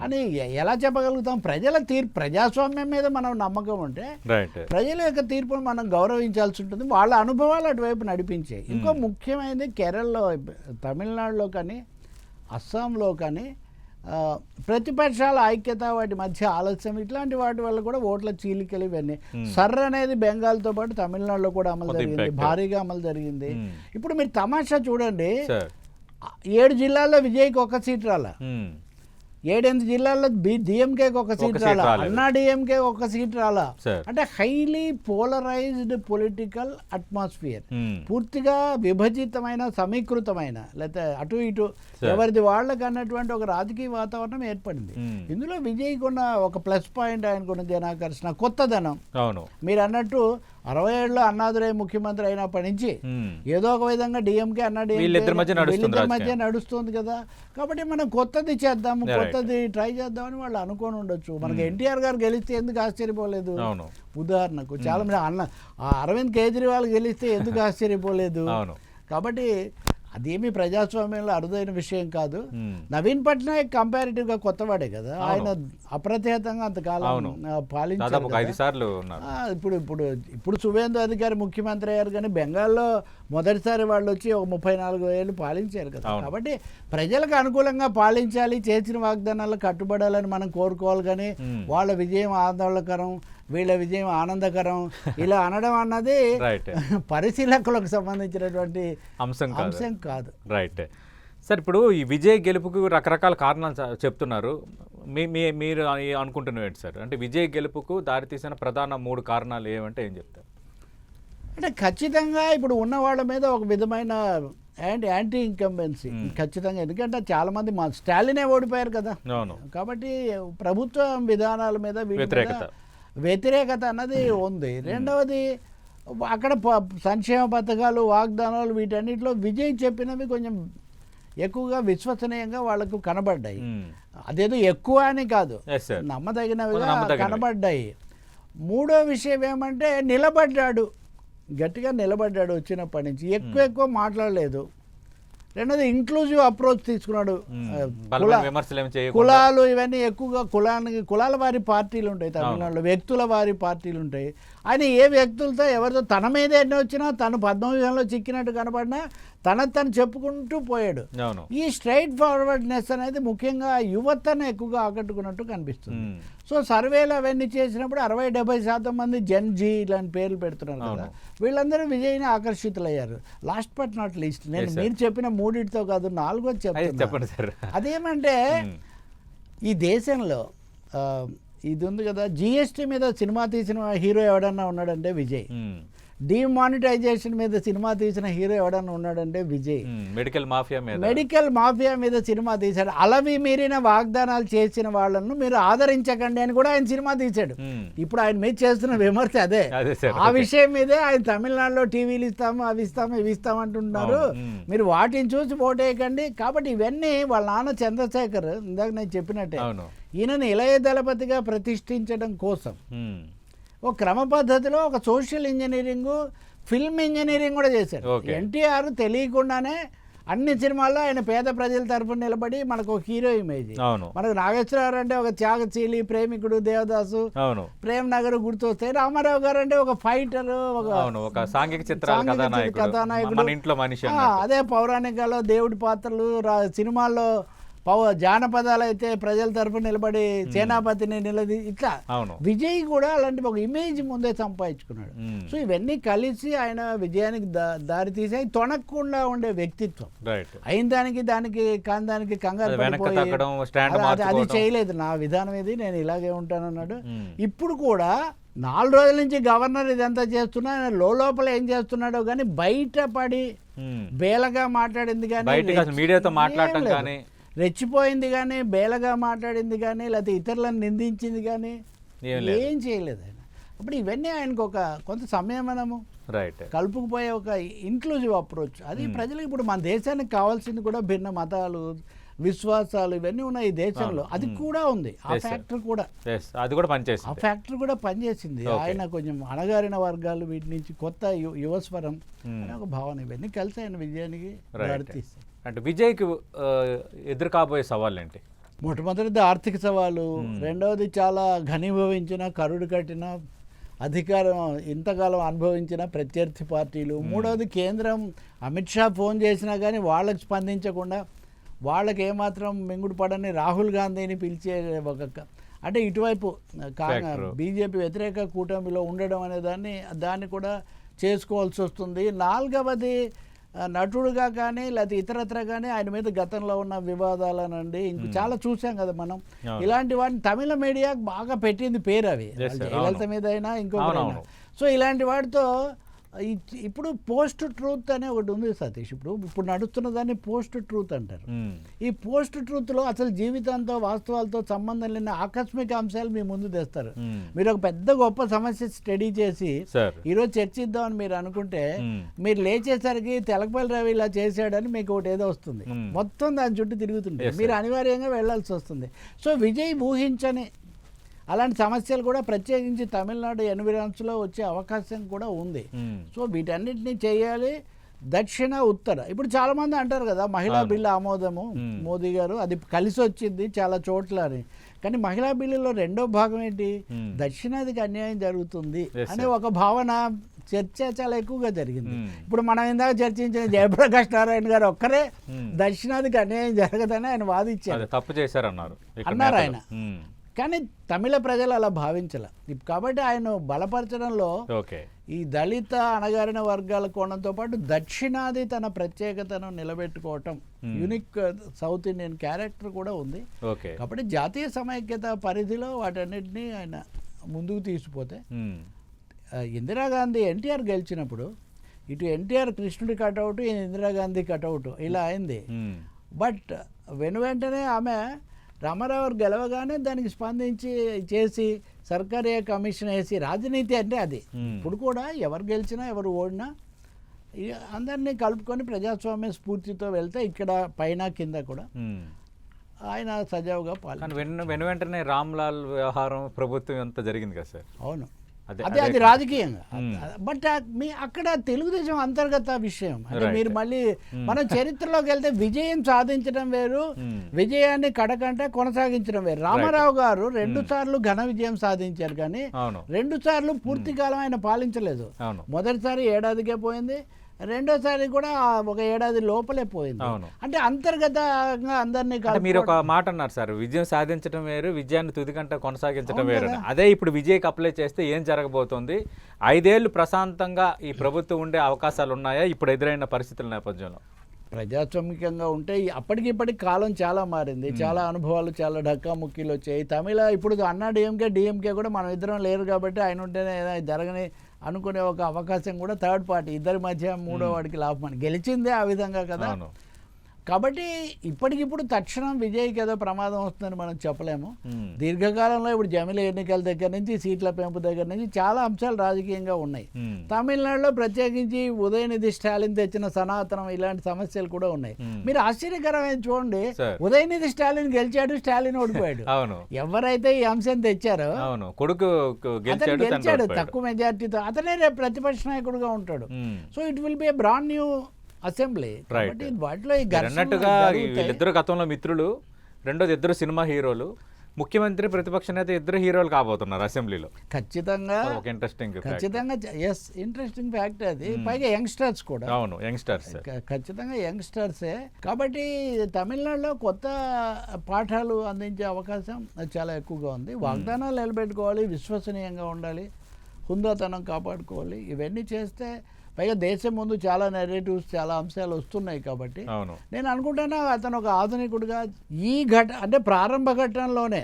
అని ఎలా చెప్పగలుగుతాం? ప్రజల తీర్పు, ప్రజాస్వామ్యం మీద మనం నమ్మకం ఉంటే ప్రజల యొక్క తీర్పును మనం గౌరవించాల్సి ఉంటుంది. వాళ్ళ అనుభవాలు అటువైపు నడిపించాయి. ఇంకో ముఖ్యమైనది, కేరళలో, తమిళనాడులో కానీ అస్సాంలో కానీ ప్రతిపక్షాల ఐక్యత, వాటి మధ్య ఆలస్యం, ఇట్లాంటి వాటి వల్ల కూడా ఓట్ల చీలికలు ఇవన్నీ. సర్ర అనేది బెంగాల్తో పాటు తమిళనాడులో కూడా అమలు జరిగింది, భారీగా అమలు జరిగింది. ఇప్పుడు మీరు తమాషా చూడండి, 7 జిల్లాల్లో విజయ్కి 1 సీట్ రాలా, 7-8 జిల్లాల్లో డిఎంకేకి 1 సీట్ రాలా, అన్నా డిఎంకే 1 సీట్ రాలా. అంటే హైలీ పోలరైజ్డ్ పొలిటికల్ అట్మాస్ఫియర్, పూర్తిగా విభజితమైన, సమీకృతమైన, లేకపోతే అటు ఇటు ఎవరిది వాళ్ళకి అన్నటువంటి ఒక రాజకీయ వాతావరణం ఏర్పడింది. ఇందులో విజయ్కి ఉన్న ఒక ప్లస్ పాయింట్, ఆయనకున్న జనాకర్షణ, కొత్తదనం. మీరు అన్నట్టు 67లో అన్నాదురై ముఖ్యమంత్రి అయినప్పటి నుంచి ఏదో ఒక విధంగా డిఎంకే అన్నా వీళ్ళిద్దరి మధ్య నడుస్తుంది కదా. కాబట్టి మనం కొత్తది చేద్దాము, కొత్తది ట్రై చేద్దామని వాళ్ళు అనుకోని ఉండొచ్చు. మనకి ఎన్టీఆర్ గారు గెలిస్తే ఎందుకు ఆశ్చర్యపోలేదు? ఉదాహరణకు చాలా మంది అరవింద్ కేజ్రీవాల్ గెలిస్తే ఎందుకు ఆశ్చర్యపోలేదు? కాబట్టి అదేమి ప్రజాస్వామ్యంలో అరుదైన విషయం కాదు. నవీన్ పట్నాయక్ కంపారిటివ్గా కొత్తవాడే కదా, ఆయన అప్రతిహతంగా అంతకాలం పాలించారు. ఇప్పుడు సువేందు అధికారి ముఖ్యమంత్రి అయ్యారు, కానీ బెంగాల్లో మొదటిసారి వాళ్ళు వచ్చి ఒక 34 ఏళ్ళు పాలించారు కదా. కాబట్టి ప్రజలకు అనుకూలంగా పాలించాలి, చేసిన వాగ్దానాలకు కట్టుబడాలని మనం కోరుకోవాలి. కానీ వాళ్ళ విజయం ఆందోళనకరం, వీళ్ళ విజయం ఆనందకరం ఇలా అనడం అన్నది పరిశీలకులకు సంబంధించినటువంటి అంశం కాదు. రైట్ సార్, ఇప్పుడు ఈ విజయ్ గెలుపుకు రకరకాల కారణాలు చెప్తున్నారు. మీరు అనుకుంటున్నారు సార్, అంటే విజయ్ గెలుపుకు దారితీసిన ప్రధాన 3 కారణాలు ఏమంటే ఏం చెప్తారు? అంటే ఖచ్చితంగా ఇప్పుడు ఉన్న వాళ్ళ మీద ఒక విధమైన యాంటీ ఇంకంబెన్సీ ఖచ్చితంగా. ఎందుకంటే చాలా మంది స్టాలినే ఓడిపోయారు కదా, కాబట్టి ప్రభుత్వ విధానాల మీద వ్యతిరేకత అన్నది ఉంది. రెండవది, అక్కడ సంక్షేమ పథకాలు, వాగ్దానాలు, వీటన్నిటిలో విజయ్ చెప్పినవి కొంచెం ఎక్కువగా విశ్వసనీయంగా వాళ్ళకు కనబడ్డాయి. అదేదో ఎక్కువ అని కాదు, నమ్మదగినవిగా కనబడ్డాయి. మూడో విషయం ఏమంటే నిలబడ్డాడు, గట్టిగా నిలబడ్డాడు వచ్చినప్పటి నుంచి, ఎక్కువ మాట్లాడలేదు. రెండోది ఇంక్లూజివ్ అప్రోచ్ తీసుకున్నాడు. కులాలు ఇవన్నీ ఎక్కువగా కులాల వారి పార్టీలు ఉంటాయి తమిళనాడులో, వ్యక్తుల వారి పార్టీలు ఉంటాయి. ఆయన ఏ వ్యక్తులతో ఎవరితో తన మీద ఎన్ని వచ్చినా, తను పద్మవ్యూహంలో చిక్కినట్టు కనబడినా తను చెప్పుకుంటూ పోయాడు. ఈ స్ట్రైట్ ఫార్వర్డ్నెస్ అనేది ముఖ్యంగా యువతను ఎక్కువగా ఆకట్టుకున్నట్టు కనిపిస్తుంది. సో సర్వేలు అవన్నీ చేసినప్పుడు 60-70% మంది జెన్ జీ ఇలాంటి పేర్లు పెడుతున్నారు కదా, వీళ్ళందరూ విజయ్ని ఆకర్షితులయ్యారు. లాస్ట్ బట్ నాట్ లీస్ట్, నేను మీరు చెప్పిన 3తో కాదు 4వ చెప్తాను. అదేమంటే ఈ దేశంలో ఇది ఉంది కదా, జిఎస్టీ మీద సినిమా తీసిన హీరో ఎవడన్నా ఉన్నాడంటే విజయ్. డిమానిటైజేషన్ మీద సినిమా తీసిన హీరో ఎవడన్నా ఉన్నాడంటే విజయ్. మెడికల్ మాఫియా మీద మెడికల్ మాఫియా మీద సినిమా తీశాడు. అలవి మీరిన వాగ్దానాలు చేసిన వాళ్ళను మీరు ఆదరించకండి అని కూడా ఆయన సినిమా తీశాడు. ఇప్పుడు ఆయన మీద చేస్తున్న విమర్శ అదే. ఆ విషయం మీదే ఆయన తమిళనాడులో టీవీలు ఇస్తాము, అవి ఇస్తాము, ఇవి ఇస్తాము అంటున్నారు. మీరు వాటిని చూసి ఓటేయకండి. కాబట్టి ఇవన్నీ వాళ్ళ నాన్న చంద్రశేఖర్ ఇందాక నేను చెప్పినట్టే ఈయనని ఇళయ దళపతిగా ప్రతిష్ఠించడం కోసం ఒక క్రమ పద్ధతిలో ఒక సోషల్ ఇంజనీరింగ్, ఫిల్మ్ ఇంజనీరింగ్ కూడా చేశారు. ఎన్టీఆర్ తెలియకుండానే అన్ని సినిమాల్లో ఆయన పేద ప్రజల తరఫున నిలబడి మనకు ఒక హీరో ఇమేజ్. మనకు నాగేశ్వరరావు అంటే ఒక త్యాగశీలి ప్రేమికుడు, దేవదాసు, ప్రేమ్ నగర్ గుర్తొస్తాయి. రామారావు గారు అంటే ఒక ఫైటర్, ఒక సాంఘిక కథానాయకుడు, అదే పౌరాణికాలో దేవుడి పాత్రలు, సినిమాల్లో జానపదాలు అయితే ప్రజల తరఫున నిలబడి సేనాపతిని నిలది ఇట్లా. విజయ్ కూడా అలాంటి ఒక ఇమేజ్ ముందే సంపాదించుకున్నాడు. సో ఇవన్నీ కలిసి ఆయన విజయానికి దారి తీసి తొణక్కుండా ఉండే వ్యక్తిత్వం. అయిన దానికి కాని దానికి కంగారు అది చేయలేదు. నా విధానం ఇది, నేను ఇలాగే ఉంటానన్నాడు. ఇప్పుడు కూడా 4 రోజుల నుంచి గవర్నర్ ఇదంతా చేస్తున్నా, ఆయన లోపల ఏం చేస్తున్నాడో కానీ బయటపడి బేలగా మాట్లాడింది కానీ, మీడియాతో మాట్లాడటం కానీ, రెచ్చిపోయింది కానీ, బేలగా మాట్లాడింది కానీ, లేకపోతే ఇతరులను నిందించింది కానీ ఏం చేయలేదు ఆయన. అప్పుడు ఇవన్నీ ఆయనకు ఒక కొంత సంయమనము, కలుపుకుపోయే ఒక ఇంక్లూజివ్ అప్రోచ్. అది ప్రజలకు ఇప్పుడు మన దేశానికి కావాల్సింది కూడా భిన్న మతాలు, విశ్వాసాలు ఇవన్నీ ఉన్నాయి ఈ దేశంలో. అది కూడా ఉంది. ఆ ఫ్యాక్టర్ కూడా ఆ ఫ్యాక్టర్ కూడా పనిచేసింది. ఆయన కొంచెం అణగారిన వర్గాలు వీటి నుంచి కొత్త యువస్వరం అనే ఒక భావన, ఇవన్నీ కలిసి ఆయన విజయానికి దారితీస్తాయి. అంటే విజయ్కి ఎదురు కాబోయే సవాళ్ళు ఏంటి? మొట్టమొదటిది ఆర్థిక సవాలు, రెండవది చాలా ఘనీభవించిన కరుడు కట్టిన అధికారం ఇంతకాలం అనుభవించిన ప్రత్యర్థి పార్టీలు, మూడవది కేంద్రం అమిత్ షా ఫోన్ చేసినా కానీ వాళ్ళకి స్పందించకుండా వాళ్ళకి ఏమాత్రం మింగుడు పడని రాహుల్ గాంధీని పిలిచే ఒక అంటే ఇటువైపు బీజేపీ వ్యతిరేక కూటమిలో ఉండడం అనే దాన్ని కూడా చేసుకోవాల్సి వస్తుంది. నాలుగవది నటుడుగా కానీ లేకపోతే ఇతరత్ర కానీ ఆయన మీద గతంలో ఉన్న వివాదాలనండి ఇంక చాలా చూసాం కదా మనం. ఇలాంటి వాటిని తమిళ మీడియాకు బాగా పెట్టింది పేరు అవి, జయలలిత మీద అయినా ఇంకొకరైనా. సో ఇలాంటి వాటితో ఇప్పుడు పోస్ట్ ట్రూత్ అనే ఒకటి ఉంది సతీష్. ఇప్పుడు నడుస్తున్న దాన్ని పోస్ట్ ట్రూత్ అంటారు. ఈ పోస్ట్ ట్రూత్లో అసలు జీవితంతో వాస్తవాలతో సంబంధం లేని ఆకస్మిక అంశాలు మీ ముందు తెస్తారు. మీరు ఒక పెద్ద గొప్ప సమస్య స్టడీ చేసి ఈరోజు చర్చిద్దామని మీరు అనుకుంటే మీరు లేచేసరికి తెలకపల్లి రవి ఇలా చేశాడని మీకు ఒకటి ఏదో వస్తుంది, మొత్తం దాని చుట్టూ తిరుగుతుంటే మీరు అనివార్యంగా వెళ్లాల్సి వస్తుంది. సో విజయ్ ఊహించని అలాంటి సమస్యలు కూడా ప్రత్యేకించి తమిళనాడు ఎన్విరాన్స్లో వచ్చే అవకాశం కూడా ఉంది. సో వీటన్నిటిని చేయాలి. దక్షిణ ఉత్తర ఇప్పుడు చాలామంది అంటారు కదా మహిళా బిల్లు ఆమోదము మోదీ గారు అది కలిసి వచ్చింది చాలా చోట్ల అని. కానీ మహిళా బిల్లులో రెండో భాగం ఏంటి, దక్షిణాదికి అన్యాయం జరుగుతుంది అనే ఒక భావన చర్చ చాలా ఎక్కువగా జరిగింది. ఇప్పుడు మనం ఇందాక చర్చించిన జయప్రకాష్ నారాయణ గారు ఒక్కరే దక్షిణాదికి అన్యాయం జరగదని ఆయన వాదించారు, తప్పు చేశారన్నారు ఆయన. కానీ తమిళ ప్రజలు అలా భావించాల. కాబట్టి ఆయన బలపరచడంలో ఈ దళిత అణగారిన వర్గాల కోణంతో పాటు దక్షిణాది తన ప్రత్యేకతను నిలబెట్టుకోవటం, యూనిక్ సౌత్ ఇండియన్ క్యారెక్టర్ కూడా ఉంది. కాబట్టి జాతీయ సమైక్యత పరిధిలో వాటన్నిటినీ ఆయన ముందుకు తీసుకుపోతే ఇందిరాగాంధీ ఎన్టీఆర్ గెలిచినప్పుడు ఇటు ఎన్టీఆర్ కృష్ణుడి కటౌట్, ఇందిరాగాంధీ కటౌట్ ఇలా అయింది. బట్ వెంటనే ఆమె రామారావు గెలవగానే దానికి స్పందించి చేసి సర్కారీ కమిషన్ వేసి రాజనీతి అంటే అది. ఇప్పుడు కూడా ఎవరు గెలిచినా ఎవరు ఓడినా అందరినీ కలుపుకొని ప్రజాస్వామ్య స్ఫూర్తితో వెళ్తే ఇక్కడ పైన కింద కూడా ఆయన సజావుగా పాల్గొన్నారు. వెంటనే రామ్లాల్ వ్యవహారం ప్రభుత్వం అంతా జరిగింది కదా సార్. అవును, అది రాజకీయంగా. బట్ అక్కడ తెలుగుదేశం అంతర్గత విషయం. అంటే మీరు మళ్ళీ మనం చరిత్రలోకి వెళ్తే విజయం సాధించడం వేరు, విజయాన్ని కడకంటే కొనసాగించడం వేరు. రామారావు గారు 2 సార్లు ఘన విజయం సాధించారు, కానీ 2 సార్లు పూర్తి కాలం ఆయన పాలించలేదు. మొదటిసారి ఏడాదికే పోయింది, రెండోసారి కూడా 1 ఏడాది లోపలే పోయింది. అంటే అంతర్గతంగా అందరినీ. మీరు ఒక మాట అన్నారు సార్, విజయం సాధించడం వేరు, విజయాన్ని తుదికంట కొనసాగించడం వేరు. అదే ఇప్పుడు విజయ్కి అప్లై చేస్తే ఏం జరగబోతోంది? 5 ఏళ్ళు ప్రశాంతంగా ఈ ప్రభుత్వం ఉండే అవకాశాలు ఉన్నాయా ఇప్పుడు ఎదురైన పరిస్థితుల నేపథ్యంలో? ప్రజాస్వామికంగా ఉంటే ఇప్పటికి కాలం చాలా మారింది, చాలా అనుభవాలు, చాలా డక్కాముక్కీలు వచ్చాయి. తమిళ ఇప్పుడు అన్నా డిఎంకే కూడా మనం ఇద్దరం లేరు కాబట్టి ఆయన ఉంటేనే జరగని అనుకునే ఒక అవకాశం కూడా థర్డ్ పార్టీ ఇద్దరి మధ్య మూడో వాడికి లాభం అని గెలిచిందే ఆ విధంగా కదా. అవును. కాబట్టి ఇప్పటికిప్పుడు తక్షణం విజయ్కి ఏదో ప్రమాదం వస్తుందని మనం చెప్పలేము. మ్మ్. దీర్ఘకాలంలో ఇప్పుడు జమిల ఎన్నికల దగ్గర నుంచి సీట్ల పెంపు దగ్గర నుంచి చాలా అంశాలు రాజకీయంగా ఉన్నాయి. మ్మ్. తమిళనాడులో ప్రత్యేకించి ఉదయనిధి స్టాలిన్ తెచ్చిన సనాతనం ఇలాంటి సమస్యలు కూడా ఉన్నాయి. మీరు ఆశ్చర్యకరమైన చూడండి, సార్. ఉదయనిధి స్టాలిన్ గెలిచాడు, స్టాలిన్ ఓడిపోయాడు. అవును. ఎవరైతే ఈ అంశం తెచ్చారో అవును, కొడుకు అతను గెలిచాడు, గెలిచాడు తక్కువ మెజార్టీతో, అతనే రేపు ప్రతిపక్ష నాయకుడుగా ఉంటాడు. So it will be A brand new assembly. కాబట్టి వాటిలో ఈ ఘర్షణలు అన్నట్టుగా జరుగుతాయి. వీళ్ళిద్దరు గతంలో మిత్రులు, రెండోది ఇద్దరు సినిమా హీరోలు, ముఖ్యమంత్రి ప్రతిపక్ష నేత ఇద్దరు హీరోలు కాబోతున్నారు అసెంబ్లీలో. ఖచ్చితంగా ఒక ఇంట్రెస్టింగ్ ఖచ్చితంగా ఎస్ ఇంట్రెస్టింగ్ ఫ్యాక్ట్ అది. పైగా యంగ్స్టర్స్ కూడా. అవును, యంగ్స్టర్స్. ఖచ్చితంగా యంగ్స్టర్సే. కాబట్టి తమిళనాడులో కొత్త పాఠాలు అందించే అవకాశం చాలా ఎక్కువగా ఉంది. వాగ్దానాలు నిలబెట్టుకోవాలి, విశ్వసనీయంగా ఉండాలి, హుందాతనం కాపాడుకోవాలి. ఇవన్నీ చేస్తే పైగా దేశం ముందు చాలా నెరేటివ్స్, చాలా అంశాలు వస్తున్నాయి. కాబట్టి అవును, నేను అనుకుంటున్నా అతను ఒక ఆధునికుడుగా ఈ అంటే ప్రారంభ ఘట్టంలోనే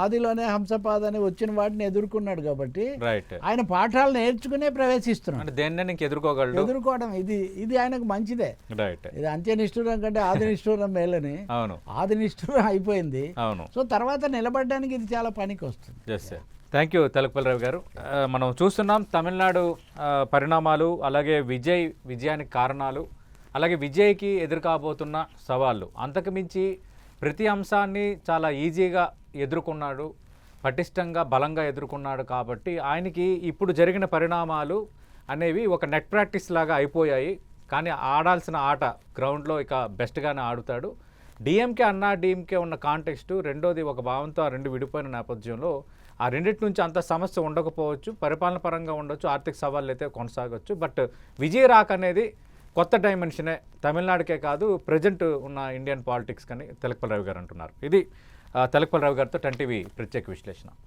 ఆదిలోనే హంసపాద్ అని వచ్చిన వాటిని ఎదుర్కొన్నాడు. కాబట్టి రైట్. ఆయన పాఠాలు నేర్చుకునే ప్రవేశిస్తున్నాడు. అంటే దేన్ని ఇంక ఎదుర్కోగలడు. ఎదుర్కోవడం ఇది ఆయనకు మంచిదే. రైట్. ఇది అంత్య నిష్ఠూరం కంటే ఆది నిష్ఠూరం మేలని. అవును, ఆది నిష్ఠూరం అయిపోయింది. అవును. సో తర్వాత నిలబడడానికి ఇది చాలా పనికి వస్తుంది. Yes sir. Thank you Telakapalli Rao గారు. మనం చూస్తున్నాం తమిళనాడు పరిణామాలు, అలాగే విజయానికి కారణాలు, అలాగే విజయ్కి ఎదురుకాబోతున్న సవాళ్ళు. అంతకు మించి ప్రతి అంశాన్ని చాలా ఈజీగా ఎదుర్కొన్నాడు, పటిష్టంగా బలంగా ఎదుర్కొన్నాడు. కాబట్టి ఆయనకి ఇప్పుడు జరిగిన పరిణామాలు అనేవి ఒక నెట్ ప్రాక్టీస్ లాగా అయిపోయాయి. కానీ ఆడాల్సిన ఆట గ్రౌండ్లో ఇక బెస్ట్గానే ఆడుతాడు. డిఎంకే ఉన్న కాంటెక్స్ట్, రెండోది ఒక భావంతో ఆ రెండు విడిపోయిన నేపథ్యంలో ఆ రెండింటి నుంచి అంత సమస్య ఉండకపోవచ్చు, పరిపాలన పరంగా ఉండొచ్చు, ఆర్థిక సవాళ్ళు అయితే కొనసాగొచ్చు. బట్ విజయ్ రాక్ అనేది కొత్త డైమెన్షనే తమిళనాడుకే కాదు, ప్రజెంట్ ఉన్న ఇండియన్ పాలిటిక్స్ కానీ తెలకపల్లి రావు గారు అంటున్నారు. ఇది తెలకపల్లి రావు గారితో 10 టీవీ ప్రత్యేక విశ్లేషణ.